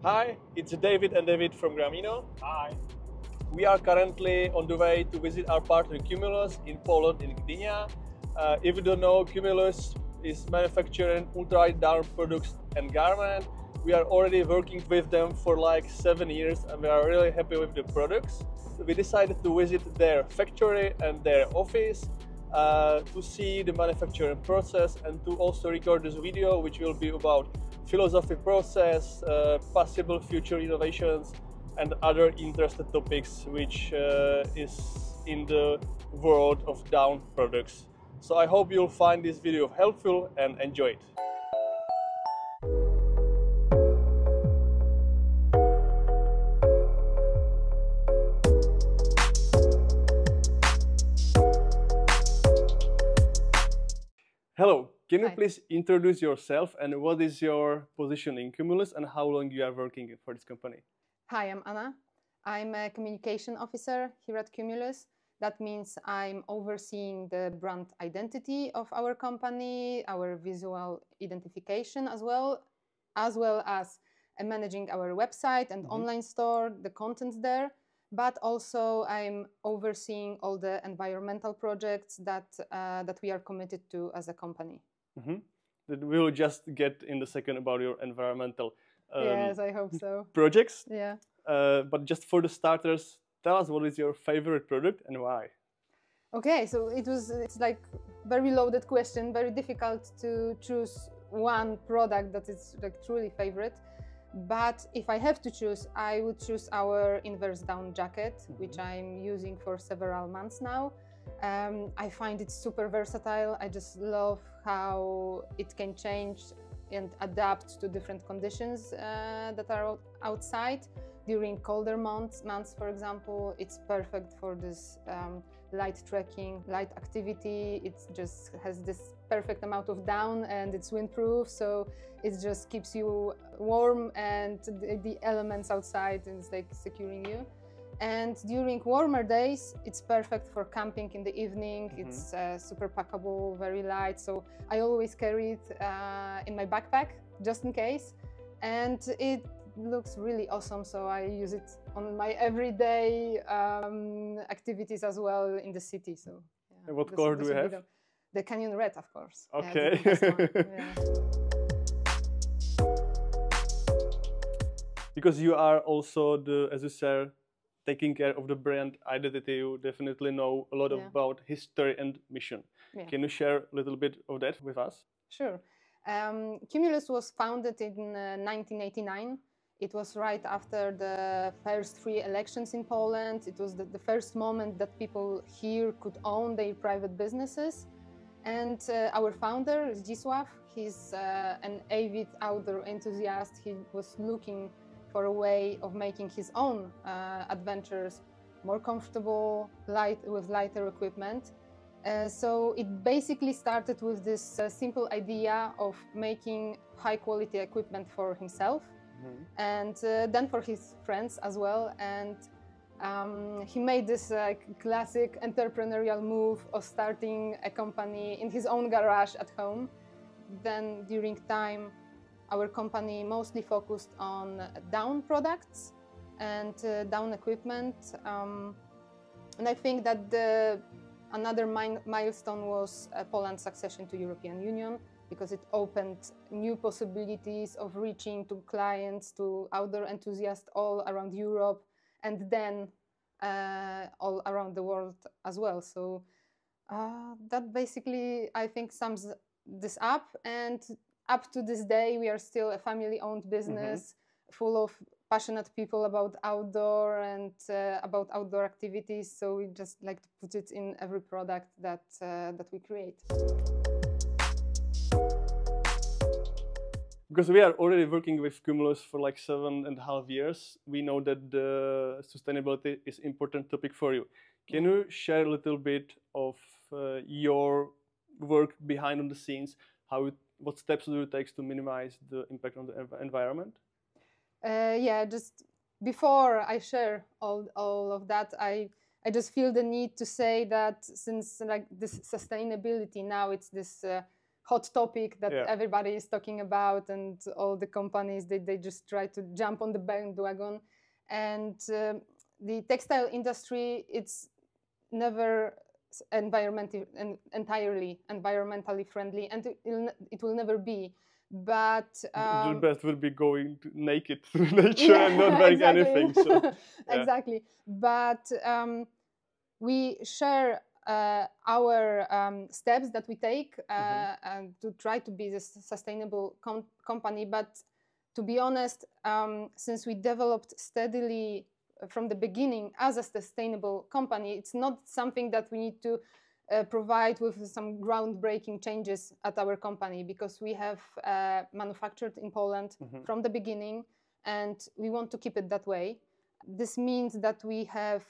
Hi, it's David and David from Gramino. Hi. We are currently on the way to visit our partner Cumulus in Poland, in Gdynia. If you don't know, Cumulus is manufacturing ultra-light down products and garment. We are already working with them for like 7 years and we are really happy with the products. We decided to visit their factory and their office to see the manufacturing process and to also record this video, which will be about philosophy process, possible future innovations and other interesting topics which is in the world of down products. So I hope you'll find this video helpful and enjoy it. Hello, can you please introduce yourself and what is your position in Cumulus and how long you are working for this company? Hi, I'm Anna. I'm a communication officer here at Cumulus. That means I'm overseeing the brand identity of our company, our visual identification as well as managing our website and online store, the contents there. But also I'm overseeing all the environmental projects that we are committed to as a company. That we'll just get in a second about your environmental yes, I hope so. projects. Yeah. But just for the starters, tell us what is your favorite product and why? Okay, so it's like very loaded question, very difficult to choose one product that is like truly favorite. But if I have to choose, I would choose our inverse down jacket, which I'm using for several months now. I find it super versatile. I just love how it can change and adapt to different conditions that are outside. During colder months, for example, it's perfect for this light trekking, light activity. It just has this perfect amount of down and it's windproof, so it just keeps you warm and the elements outside is like securing you. And during warmer days, it's perfect for camping in the evening. It's super packable, very light, so I always carry it in my backpack just in case. And it looks really awesome, so I use it on my everyday activities as well in the city. So, yeah, and what color do you have? The Canyon Red, of course. Okay. Yeah, Because you are also the, as you said, taking care of the brand identity, you definitely know a lot about history and mission. Yeah. Can you share a little bit of that with us? Sure. Cumulus was founded in 1989. It was right after the first free elections in Poland. It was the first moment that people here could own their private businesses. And our founder, Zdzisław, he's an avid outdoor enthusiast. He was looking for a way of making his own adventures more comfortable, with lighter equipment. So it basically started with this simple idea of making high-quality equipment for himself and then for his friends as well. And he made this classic entrepreneurial move of starting a company in his own garage at home. Then during time, our company mostly focused on down products and down equipment. And I think that another milestone was Poland's accession to European Union, because it opened new possibilities of reaching to clients, to outdoor enthusiasts all around Europe, and then all around the world as well. So that basically, I think, sums this up. And up to this day, we are still a family-owned business full of passionate people about outdoor and about outdoor activities. So we just like to put it in every product that we create. Because we are already working with Cumulus for like 7.5 years, we know that the sustainability is an important topic for you. Can you share a little bit of your work behind the scenes? What steps do you take to minimize the impact on the environment? Yeah, just before I share all of that, I just feel the need to say that since like this sustainability now, it's this hot topic that Yeah. everybody is talking about, and all the companies they just try to jump on the bandwagon. And the textile industry, it's never entirely environmentally friendly, and it will never be. But The best will be going naked through nature and not wearing exactly. anything. So, yeah. Exactly. But we share our steps that we take to try to be this sustainable company. But to be honest, since we developed steadily from the beginning as a sustainable company, it's not something that we need to provide with some groundbreaking changes at our company, because we have manufactured in Poland from the beginning, and we want to keep it that way. This means that we have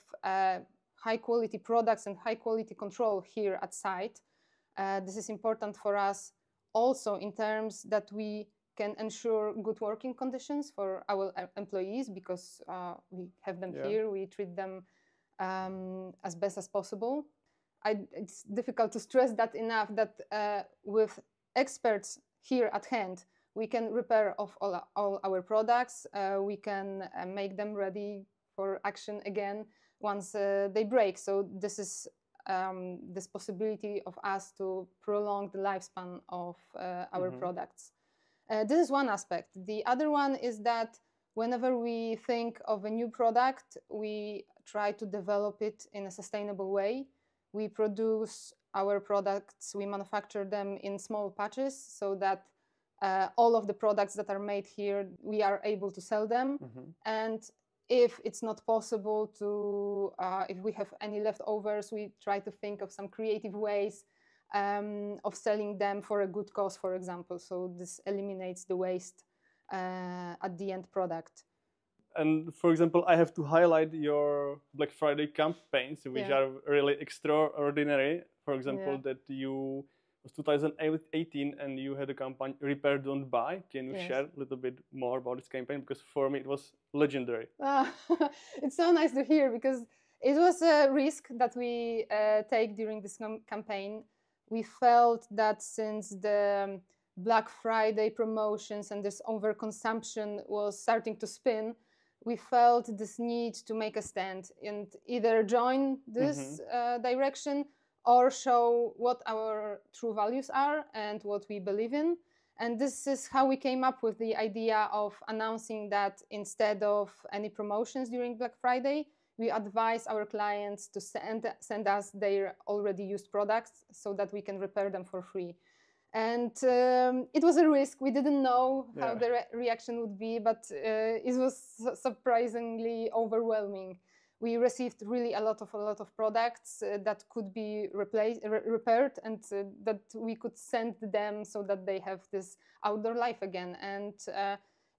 high quality products and high quality control here at site. This is important for us also in terms that we can ensure good working conditions for our employees, because we have them here, we treat them as best as possible. It's difficult to stress that enough, that with experts here at hand, we can repair all our products, we can make them ready for action again once they break. So this is this possibility of us to prolong the lifespan of our products. This is one aspect. The other one is that whenever we think of a new product, we try to develop it in a sustainable way. We produce our products, we manufacture them in small batches, so that all of the products that are made here, we are able to sell them. And if it's not possible to, if we have any leftovers, we try to think of some creative ways of selling them for a good cause, for example. So this eliminates the waste at the end product. And for example, I have to highlight your Black Friday campaigns, which are really extraordinary. For example, that you was 2018 and you had a campaign Repair Don't Buy. Can you share a little bit more about this campaign? Because for me it was legendary. It's so nice to hear, because it was a risk that we take during this campaign. We felt that since the Black Friday promotions and this overconsumption was starting to spin, we felt this need to make a stand and either join this direction or show what our true values are and what we believe in. And this is how we came up with the idea of announcing that instead of any promotions during Black Friday, we advise our clients to send us their already used products so that we can repair them for free. And it was a risk. We didn't know how the reaction would be, but it was surprisingly overwhelming. We received really a lot of products that could be repaired, and that we could send them so that they have this outdoor life again. And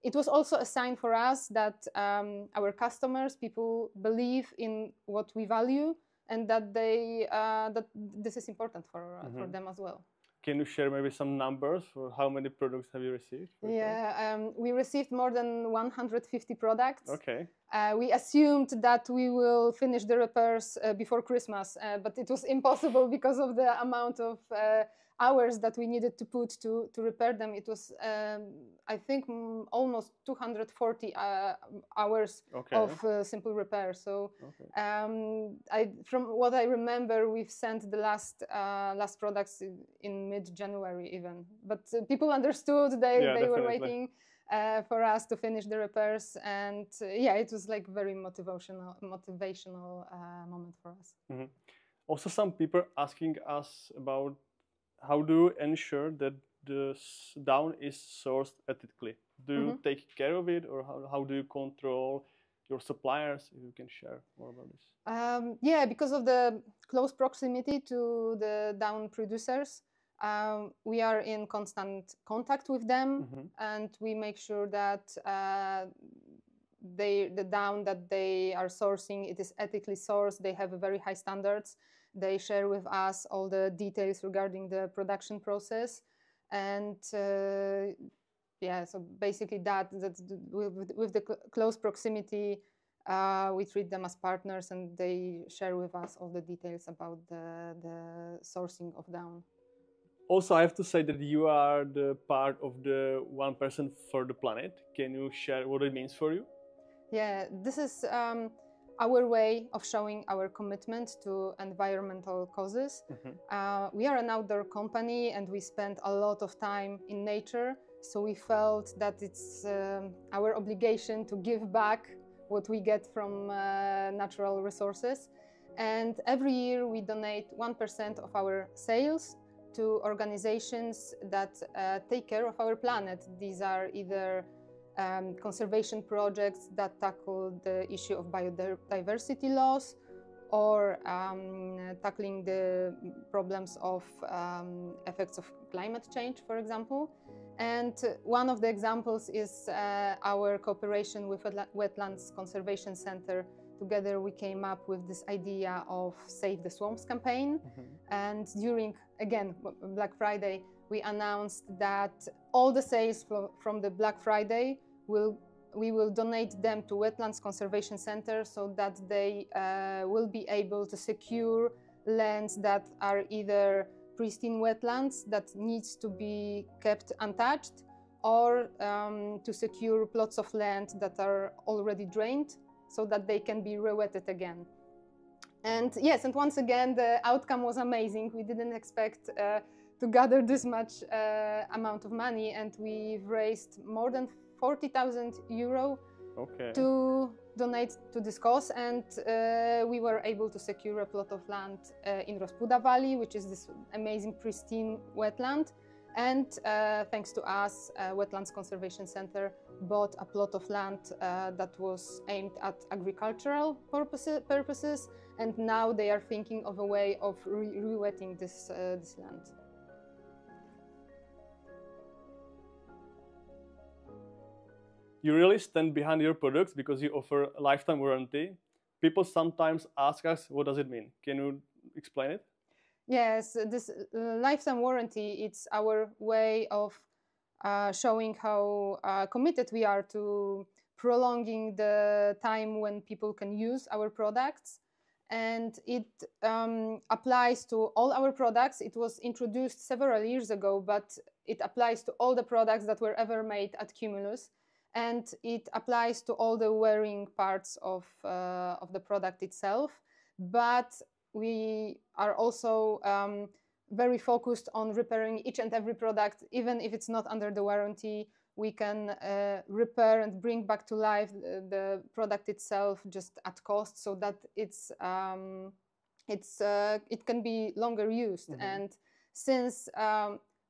it was also a sign for us that our customers, people believe in what we value, and that that this is important for them as well. Can you share maybe some numbers for how many products have you received? We received more than 150 products. Okay. We assumed that we will finish the repairs before Christmas, but it was impossible because of the amount of hours that we needed to put to repair them. It was, I think, almost 240 hours of simple repair. So, from what I remember, we've sent the last products in mid-January even. But people understood; they were waiting for us to finish the repairs, and it was like very motivational moment for us. Also, some people asking us about how do you ensure that the down is sourced ethically? Do you take care of it, or how do you control your suppliers? If you can share more about this. Because of the close proximity to the down producers, we are in constant contact with them, and we make sure that the down that they are sourcing, it is ethically sourced. They have a very high standards. They share with us all the details regarding the production process, and so basically that's with the close proximity, we treat them as partners, and they share with us all the details about the sourcing of down. Also, I have to say that you are the part of the 1% for the planet. Can you share what it means for you? Yeah, this is our way of showing our commitment to environmental causes. We are an outdoor company and we spend a lot of time in nature, so we felt that it's our obligation to give back what we get from natural resources. And every year we donate 1% of our sales to organizations that take care of our planet. These are either conservation projects that tackle the issue of biodiversity loss, or tackling the problems of effects of climate change, for example. And one of the examples is our cooperation with Wetlands Conservation Center. Together we came up with this idea of Save the Swamps campaign. And during, again, Black Friday, we announced that all the sales from the Black Friday we will donate them to Wetlands Conservation Center, so that they will be able to secure lands that are either pristine wetlands that needs to be kept untouched, or to secure plots of land that are already drained, so that they can be re-wetted again. And yes, and once again, the outcome was amazing. We didn't expect to gather this much amount of money, and we've raised more than 40,000 euro to donate to this cause. And we were able to secure a plot of land in Rospuda Valley, which is this amazing pristine wetland. And thanks to us, Wetlands Conservation Center bought a plot of land that was aimed at agricultural purposes, and now they are thinking of a way of re-wetting this land. You really stand behind your products because you offer a lifetime warranty. People sometimes ask us, what does it mean? Can you explain it? Yes, this lifetime warranty, it's our way of showing how committed we are to prolonging the time when people can use our products. And it applies to all our products. It was introduced several years ago, but it applies to all the products that were ever made at Cumulus. And it applies to all the wearing parts of the product itself. But we are also very focused on repairing each and every product. Even if it's not under the warranty, we can repair and bring back to life the product itself just at cost, so that it can be longer used. And since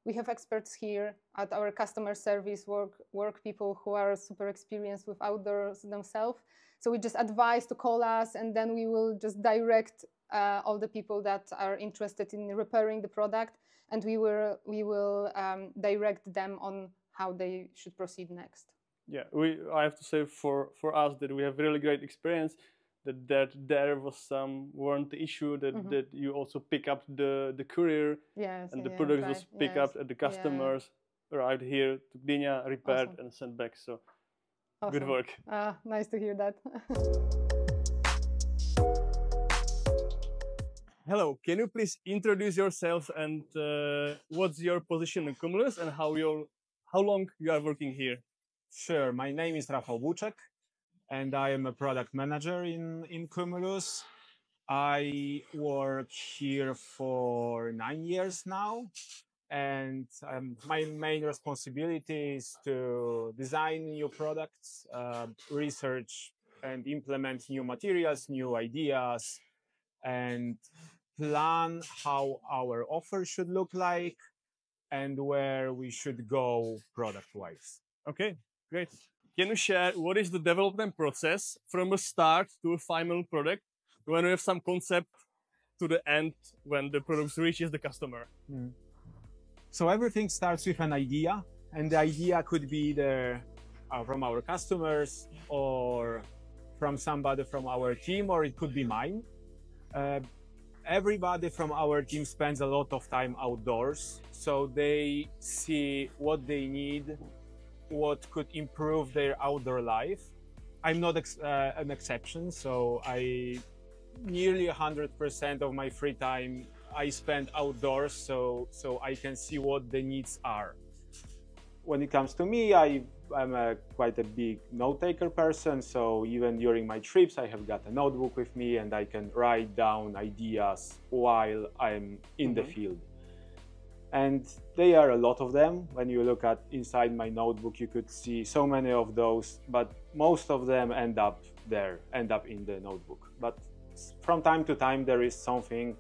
we have experts here at our customer service, work people who are super experienced with outdoors themselves, so we just advise to call us, and then we will just direct all the people that are interested in repairing the product, and we will direct them on how they should proceed next. Yeah, I have to say for us that we have really great experience, that there was some warranty issue, that you also pick up the courier, and the product was picked up at the customers, arrived here to Gdynia, repaired and sent back. So good work. Nice to hear that. Hello, can you please introduce yourself and what's your position in Cumulus and how long you are working here? Sure, my name is Rafał Buczek and I am a product manager in Cumulus. I work here for 9 years now, and my main responsibility is to design new products, research and implement new materials, new ideas, and plan how our offer should look like and where we should go product-wise. Okay, great. Can you share what is the development process from a start to a final product, when we have some concept to the end when the product reaches the customer? So everything starts with an idea, and the idea could be either from our customers or from somebody from our team, or it could be mine. Everybody from our team spends a lot of time outdoors, so they see what they need, what could improve their outdoor life. I'm not an exception, so nearly 100% of my free time I spend outdoors, so I can see what the needs are. When it comes to me, I'm quite a big note-taker person, so even during my trips I have got a notebook with me and I can write down ideas while I'm in the field. And there are a lot of them. When you look at inside my notebook, you could see so many of those, but most of them end up in the notebook. But from time to time there is something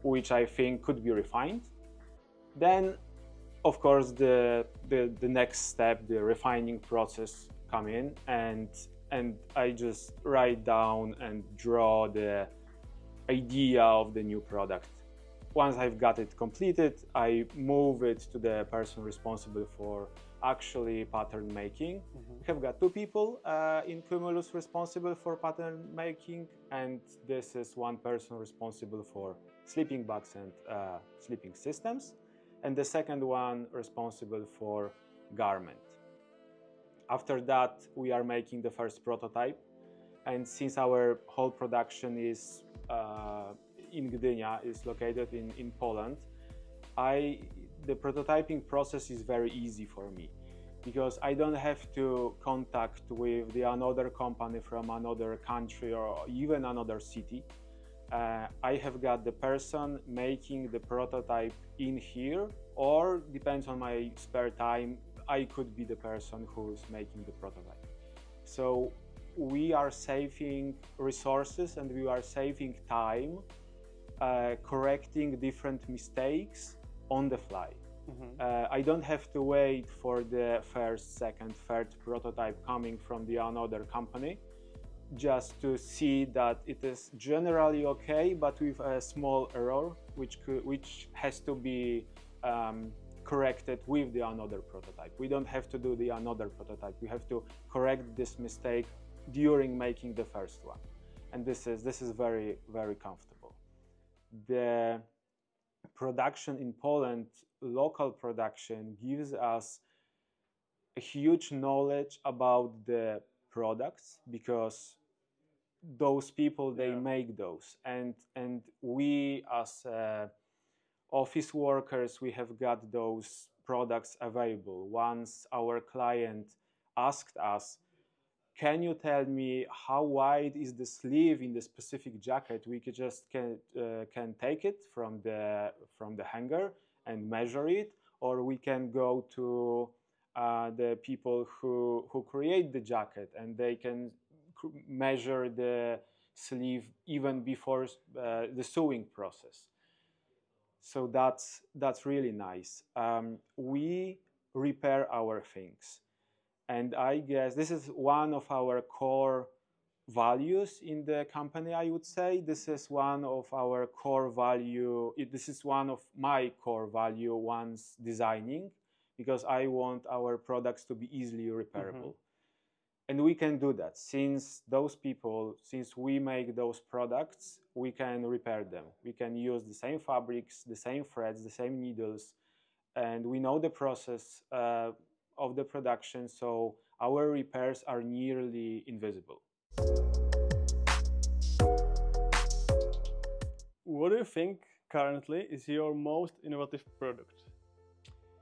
which I think could be refined. Then of course the next step, the refining process, come in, and I just write down and draw the idea of the new product. Once I've got it completed, I move it to the person responsible for actually pattern making. We have got 2 people in Cumulus responsible for pattern making, and this is 1 person responsible for sleeping bags and sleeping systems, and the second one responsible for garment. After that, we are making the first prototype, and since our whole production is in Gdynia, is located in Poland, the prototyping process is very easy for me because I don't have to contact with another company from another country or even another city. I have got the person making the prototype in here, or depends on my spare time, I could be the person who's making the prototype. So we are saving resources and we are saving time correcting different mistakes on the fly. I don't have to wait for the first, second, third prototype coming from another company just to see that it is generally okay, but with a small error which has to be corrected with another prototype. We don't have to do another prototype. We have to correct this mistake during making the first one, and this is very, very comfortable. The production in Poland, local production, gives us a huge knowledge about the products because those people, they make those, and we as office workers, we have got those products available. Once our client asked us, can you tell me how wide is the sleeve in the specific jacket? We could just can take it from the hanger and measure it, or we can go to the people who create the jacket and they can measure the sleeve even before the sewing process. So that's really nice. We repair our things. And I guess this is one of our core values in the company, I would say. This is one of our core value. This is one of my core value once designing, because I want our products to be easily repairable. And we can do that. Since we make those products, we can repair them. We can use the same fabrics, the same threads, the same needles, and we know the process of the production, so our repairs are nearly invisible. What do you think currently is your most innovative product?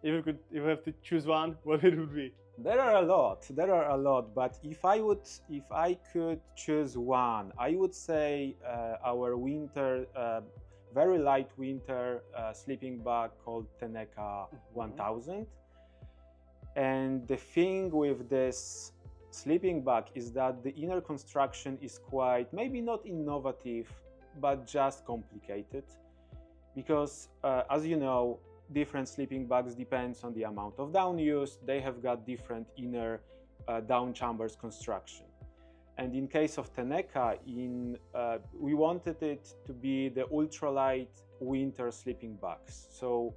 If you have to choose one, what it would be? There are a lot, but if I could choose one, I would say our winter, very light winter sleeping bag called Teneka 1000. And the thing with this sleeping bag is that the inner construction is quite, maybe not innovative, but just complicated. Because as you know, different sleeping bags depends on the amount of down used. They have got different inner down chambers construction. And in case of Teneka, we wanted it to be the ultralight winter sleeping bags. So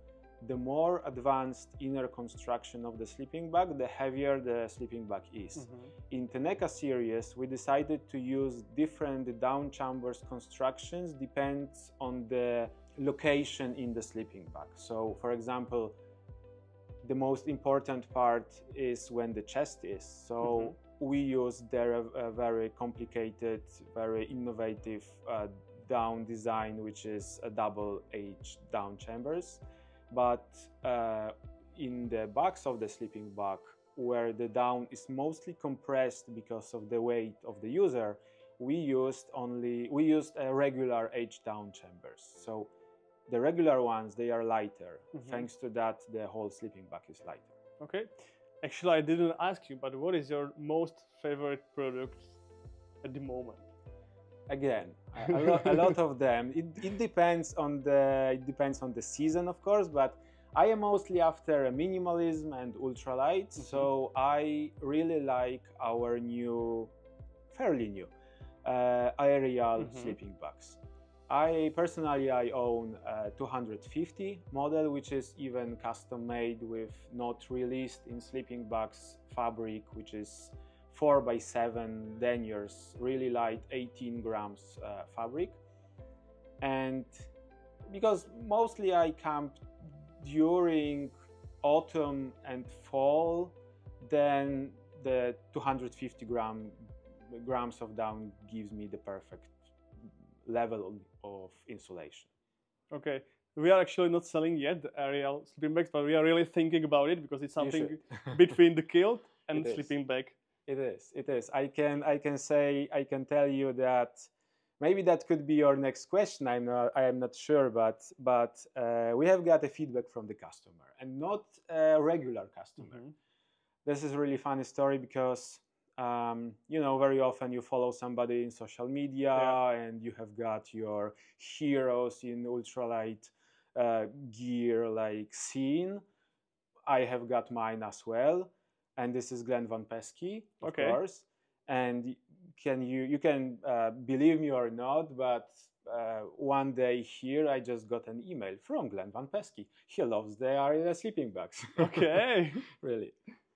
the more advanced inner construction of the sleeping bag, the heavier the sleeping bag is. In Teneka series, we decided to use different down chambers constructions, depends on the location in the sleeping bag. So for example, the most important part is when the chest is. So we use there a very complicated, very innovative down design, which is a double H down chambers. But in the backs of the sleeping bag, where the down is mostly compressed because of the weight of the user, we used a regular H down chambers. So the regular ones, they are lighter. Thanks to that, the whole sleeping bag is lighter. Okay. Actually, I didn't ask you, but what is your most favorite product at the moment? Again, a lot of them. It depends on the season, of course, but I am mostly after minimalism and ultralight. So I really like our fairly new aerial sleeping bags. I personally own a 250 model, which is even custom made with not released in sleeping bags fabric, which is 4x7 deniers, really light, 18 grams fabric. And because mostly I camp during autumn and fall, then the 250 grams of down gives me the perfect level of insulation. Okay, we are actually not selling yet the aerial sleeping bags, but we are really thinking about it because it's something between the kilt and sleeping bag. It is. I can tell you that maybe that could be your next question. I am not sure, but we have got a feedback from the customer, and not a regular customer. This is a really funny story because very often you follow somebody in social media and you have got your heroes in ultralight gear like scene. I have got mine as well, and this is Glenn Van Pesky, of course. And you can believe me or not, but one day here I just got an email from Glenn Van Pesky. He loves the sleeping bags. Okay. Really.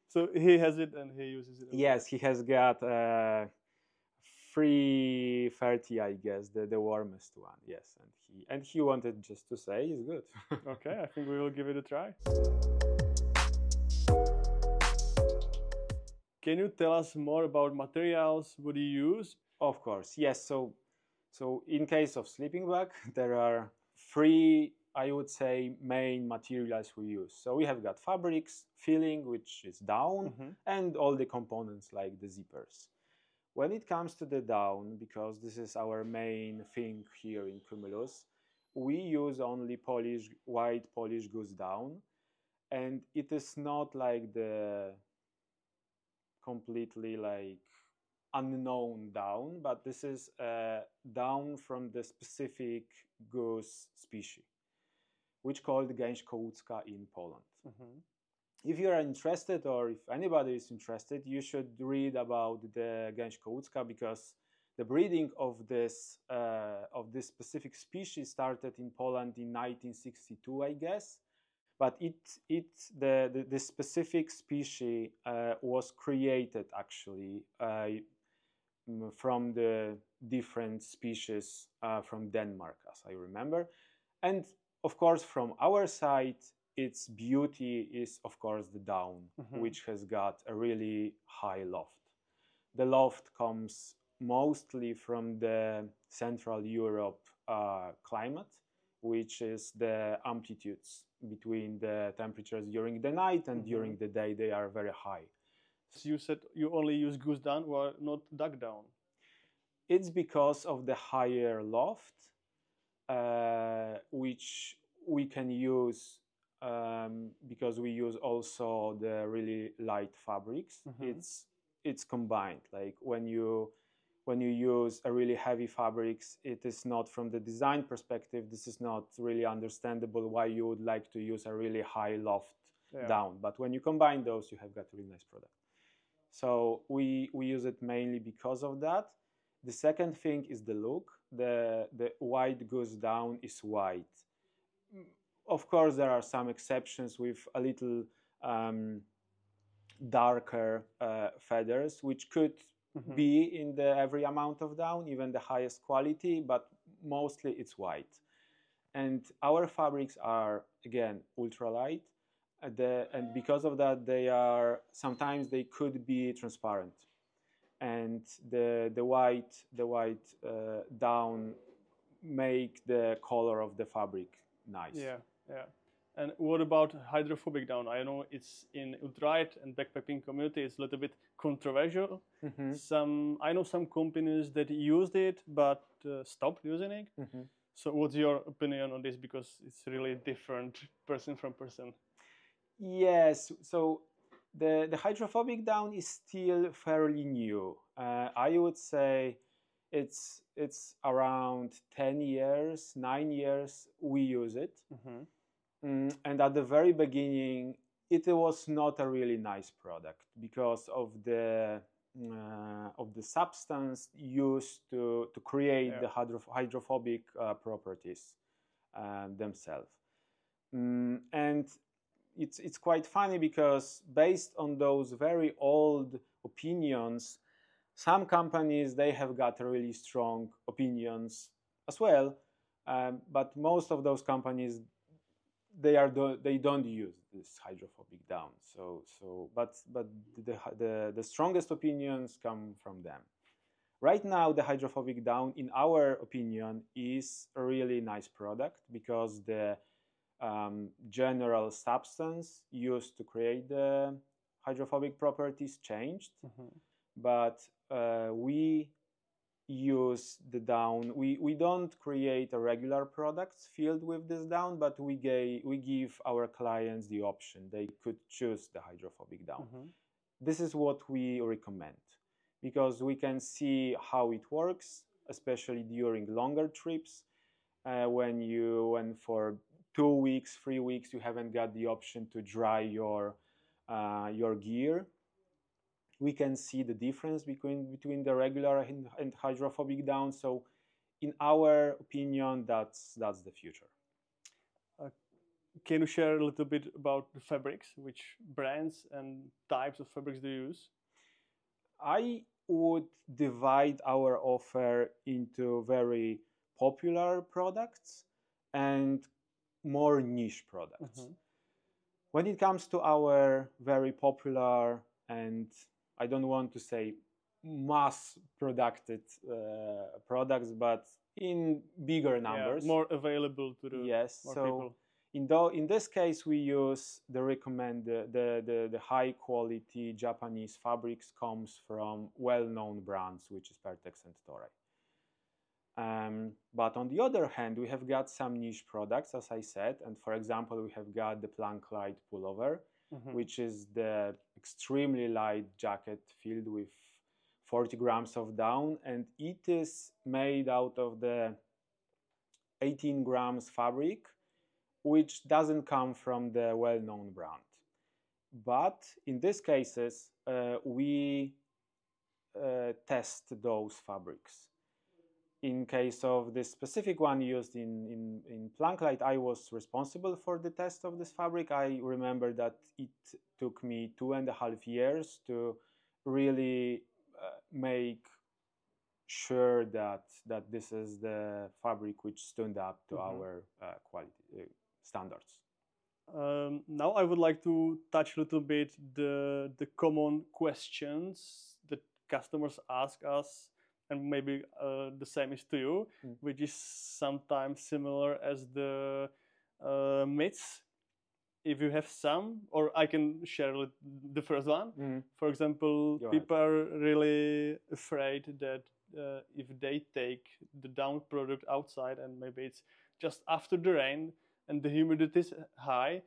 So he has it and he uses it. Yes, he has got 330, I guess, the warmest one. Yes, and he wanted just to say it's good. Okay, I think we will give it a try. Can you tell us more about materials? What do you use? Of course, yes. So in case of sleeping bag, there are 3, I would say, main materials we use. So we have got fabrics, filling, which is down, and all the components like the zippers. When it comes to the down, because this is our main thing here in Cumulus, we use only white Polish goose down, and it is not like the completely like unknown down, but this is down from the specific goose species, which called gęś kołucka in Poland. If you are interested, or if anybody is interested, you should read about the gęś kołucka, because the breeding of this specific species started in Poland in 1962, I guess. But the specific species was created actually from the different species from Denmark, as I remember. And of course, from our side, its beauty is, of course, the down, which has got a really high loft. The loft comes mostly from the Central Europe climate, which is the amplitudes between the temperatures during the night and during the day, they are very high. So you said you only use goose down or not duck down? It's because of the higher loft, which we can use because we use also the really light fabrics. It's combined. Like when you use a really heavy fabrics, it is not, from the design perspective, this is not really understandable why you would like to use a really high loft down. But when you combine those, you have got a really nice product. So we use it mainly because of that. The second thing is the look. The white goose down is white. Of course, there are some exceptions with a little darker feathers, which could be in the every amount of down, even the highest quality, but mostly it's white. And our fabrics are, again, ultralight, and because of that, sometimes they could be transparent. And the white down make the color of the fabric nice. Yeah, yeah. And what about hydrophobic down? I know it's in ultralight and backpacking community. It's a little bit controversial. I know some companies that used it but stopped using it. So what's your opinion on this? Because it's really different person from person. Yes. So the hydrophobic down is still fairly new. I would say it's around 10 years, 9 years we use it. And at the very beginning, it was not a really nice product because of the substance used to create the hydrophobic properties themselves. And it's quite funny because based on those very old opinions, some companies, they have got really strong opinions as well, but most of those companies, they don't use this hydrophobic down. But the strongest opinions come from them. Right now, the hydrophobic down, in our opinion, is a really nice product because the general substance used to create the hydrophobic properties changed, but we use the down. We don't create a regular products filled with this down, but we give our clients the option. They could choose the hydrophobic down. This is what we recommend because we can see how it works, especially during longer trips, when for 2 weeks, 3 weeks you haven't got the option to dry your gear. We can see the difference between the regular and hydrophobic down. So in our opinion, that's the future. Can you share a little bit about the fabrics? Which brands and types of fabrics do you use? I would divide our offer into very popular products and more niche products. When it comes to our very popular and I don't want to say mass produced products, but in bigger numbers, more available to the more people. In this case, we use the high quality Japanese fabrics comes from well-known brands, which is Pertex and Toray. But on the other hand, we have got some niche products, as I said, and for example, we have got the plank light pullover, which is the extremely light jacket filled with 40 grams of down, and it is made out of the 18 grams fabric, which doesn't come from the well-known brand. But in these cases, we test those fabrics. In case of this specific one used in Planklight, I was responsible for the test of this fabric. I remember that it took me 2.5 years to really make sure that this is the fabric which stood up to our quality standards. Now I would like to touch a little bit the common questions that customers ask us, and maybe the same is to you, which is sometimes similar as the myths. If you have some, or I can share the first one. For example, people are really afraid that if they take the down product outside and maybe it's just after the rain and the humidity is high,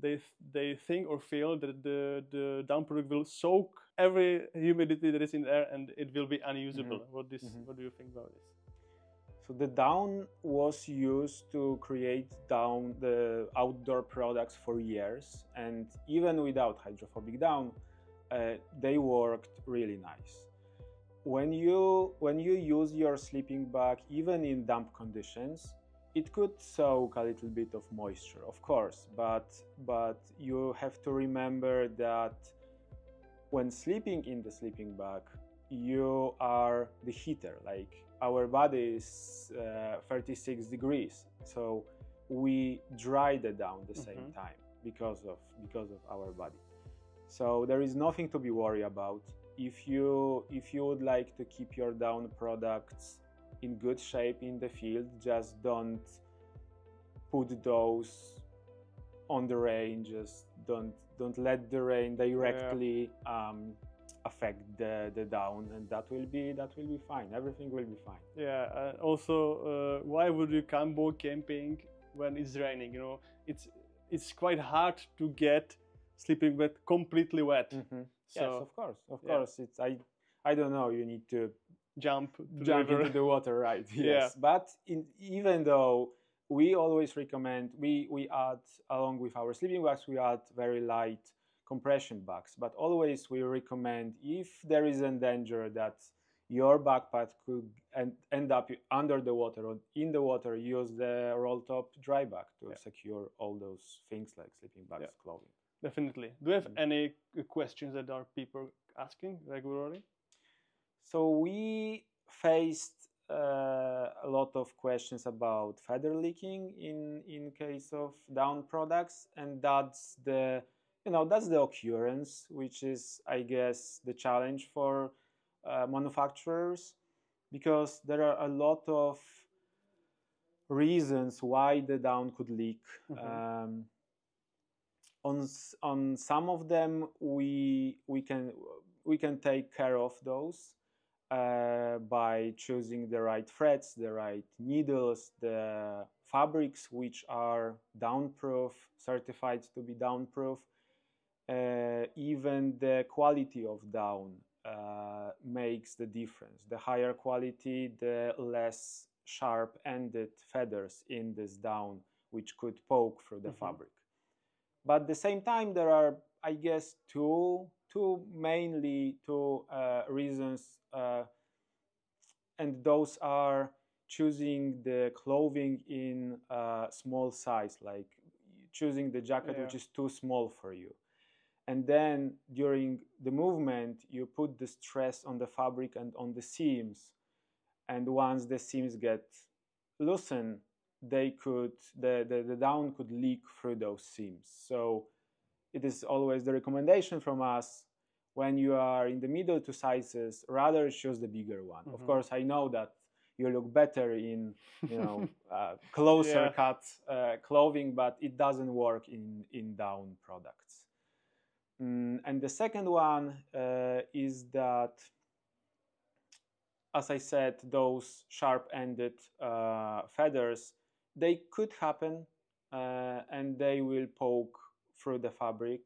they think or feel that the down product will soak every humidity that is in there and it will be unusable. What do you think about this? So the down was used to create down the outdoor products for years, and even without hydrophobic down, they worked really nice. When you use your sleeping bag, even in damp conditions, it could soak a little bit of moisture, of course, but you have to remember that when sleeping in the sleeping bag, you are the heater. Like our body is 36 degrees, so we dry the down the same time because of our body. So there is nothing to be worried about. If you would like to keep your down products in good shape in the field. Just don't put those on the rain. Just don't let the rain directly affect the down, and that will be fine. Everything will be fine. Yeah, and also, why would you come boat camping when it's raining? You know, it's quite hard to get sleeping bag completely wet. Mm-hmm. So, yes, of course. It's I don't know. You need to jump into the water, right? Yes. Yeah. But even though we always recommend, we add, along with our sleeping bags, we add very light compression bags. But always we recommend, if there is a danger that your backpack could end up under the water or in the water, use the roll top dry bag to secure all those things like sleeping bags, clothing. Definitely. Do you have any questions that are people asking regularly? So we faced a lot of questions about feather leaking in case of down products, and that's the occurrence, which is, I guess, the challenge for manufacturers, because there are a lot of reasons why the down could leak. Mm-hmm. On some of them we can take care of those by choosing the right threads, the right needles, the fabrics which are downproof, certified to be downproof. Even the quality of down makes the difference. The higher quality, the less sharp-ended feathers in this down, which could poke through the fabric. But at the same time, there are, I guess, two reasons, and those are choosing the clothing in small size, like choosing the jacket which is too small for you. And then during the movement, you put the stress on the fabric and on the seams. And once the seams get loosened, the down could leak through those seams. So it is always the recommendation from us, when you are in the middle two sizes, rather choose the bigger one. Of course, I know that you look better in closer cut clothing, but it doesn't work in down products. And the second one is that, as I said, those sharp-ended feathers, they could happen and they will poke through the fabric,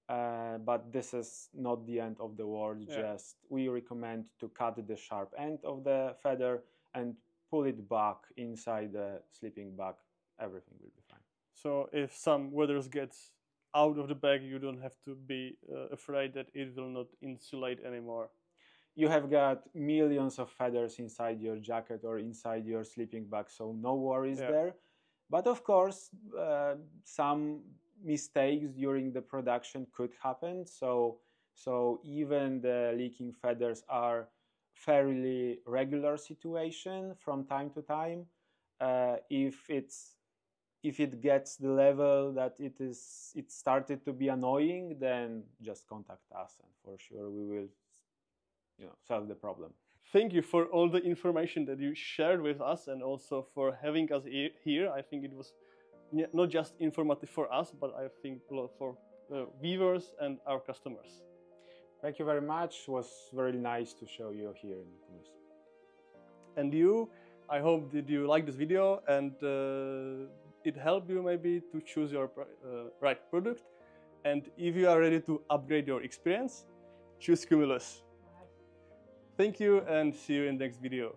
but this is not the end of the world. Just we recommend to cut the sharp end of the feather and pull it back inside the sleeping bag. Everything will be fine. So if some weather gets out of the bag, you don't have to be afraid that it will not insulate anymore. You have got millions of feathers inside your jacket or inside your sleeping bag, so no worries there. But of course, some mistakes during the production could happen. So even the leaking feathers are fairly regular situation from time to time. If it gets the level that it started to be annoying, then just contact us, and for sure we will solve the problem. Thank you for all the information that you shared with us, and also for having us here. I think it was not just informative for us, but I think for viewers and our customers. Thank you very much. It was very nice to show you here in Cumulus. And you, I hope that you like this video and it helped you maybe to choose your right product. And if you are ready to upgrade your experience, choose Cumulus. Thank you, and see you in the next video.